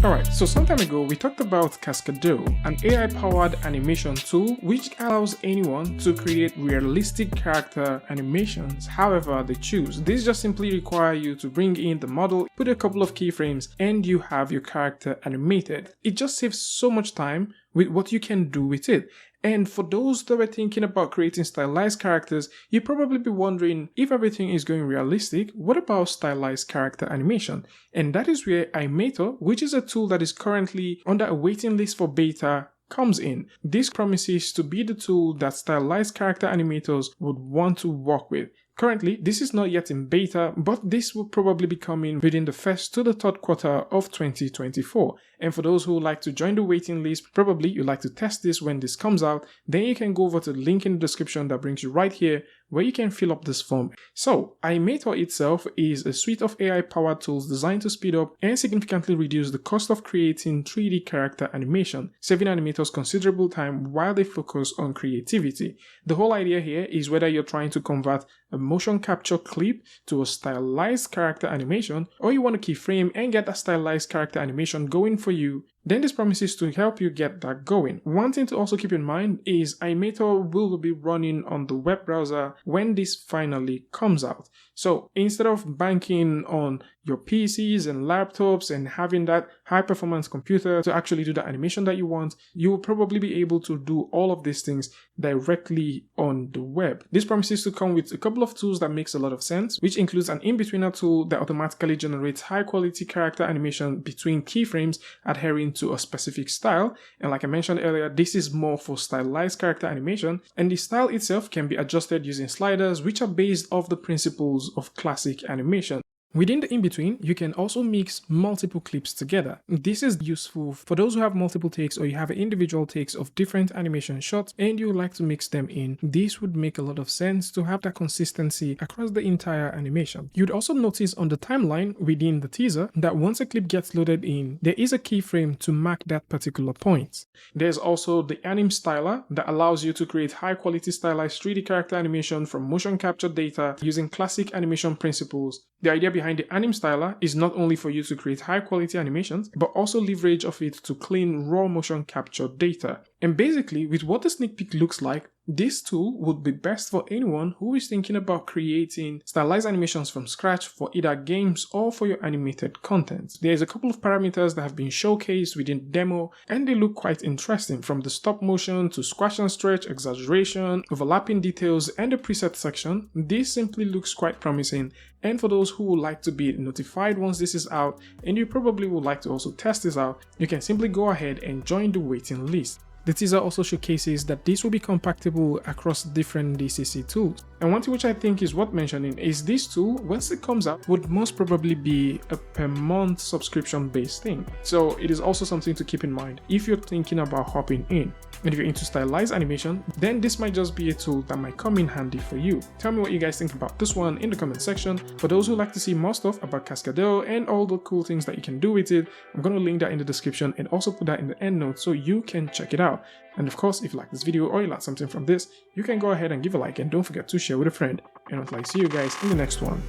Alright, so some time ago we talked about Cascado, an AI-powered animation tool which allows anyone to create realistic character animations however they choose. This just simply requires you to bring in the model, put a couple of keyframes, and you have your character animated. It just saves so much time with what you can do with it. And for those that were thinking about creating stylized characters, you'd probably be wondering, if everything is going realistic, what about stylized character animation? And that is where AIMATOR, which is a tool that is currently under a waiting list for beta, comes in. This promises to be the tool that stylized character animators would want to work with. Currently, this is not yet in beta, but this will probably be coming within the first to the third quarter of 2024. And for those who would like to join the waiting list, probably you'd like to test this when this comes out, then you can go over to the link in the description that brings you right here where you can fill up this form. So, AIMATOR itself is a suite of AI-powered tools designed to speed up and significantly reduce the cost of creating 3D character animation, saving animators considerable time while they focus on creativity. The whole idea here is whether you're trying to convert a motion capture clip to a stylized character animation, or you want to keyframe and get a stylized character animation going for you, then this promises to help you get that going. One thing to also keep in mind is AIMATOR will be running on the web browser when this finally comes out. So instead of banking on your PCs and laptops and having that high performance computer to actually do the animation that you want, you will probably be able to do all of these things directly on the web. This promises to come with a couple of tools that makes a lot of sense, which includes an in-betweener tool that automatically generates high quality character animation between keyframes adhering to a specific style. And like I mentioned earlier, this is more for stylized character animation, and the style itself can be adjusted using sliders which are based off the principles of classic animation. Within the in-between, you can also mix multiple clips together. This is useful for those who have multiple takes or you have individual takes of different animation shots and you would like to mix them in. This would make a lot of sense to have that consistency across the entire animation. You'd also notice on the timeline within the teaser that once a clip gets loaded in, there is a keyframe to mark that particular point. There's also the Anim Styler that allows you to create high quality stylized 3D character animation from motion capture data using classic animation principles. The idea behind the Anim Styler is not only for you to create high quality animations, but also leverage of it to clean raw motion capture data. And basically, with what the sneak peek looks like, this tool would be best for anyone who is thinking about creating stylized animations from scratch for either games or for your animated content. There's a couple of parameters that have been showcased within the demo, and they look quite interesting, from the stop motion to scratch and stretch, exaggeration, overlapping details, and the preset section. This simply looks quite promising, and for those who would like to be notified once this is out, and you probably would like to also test this out, you can simply go ahead and join the waiting list. The teaser also showcases that this will be compatible across different DCC tools. And one thing which I think is worth mentioning is this tool, once it comes out, would most probably be a per month subscription based thing. So it is also something to keep in mind if you're thinking about hopping in. And if you're into stylized animation, then this might just be a tool that might come in handy for you. Tell me what you guys think about this one in the comment section. For those who like to see more stuff about Cascado and all the cool things that you can do with it, I'm going to link that in the description and also put that in the end notes so you can check it out. And of course, if you like this video or you learned something from this, you can go ahead and give a like and don't forget to share with a friend. And until I see you guys in the next one,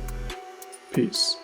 peace.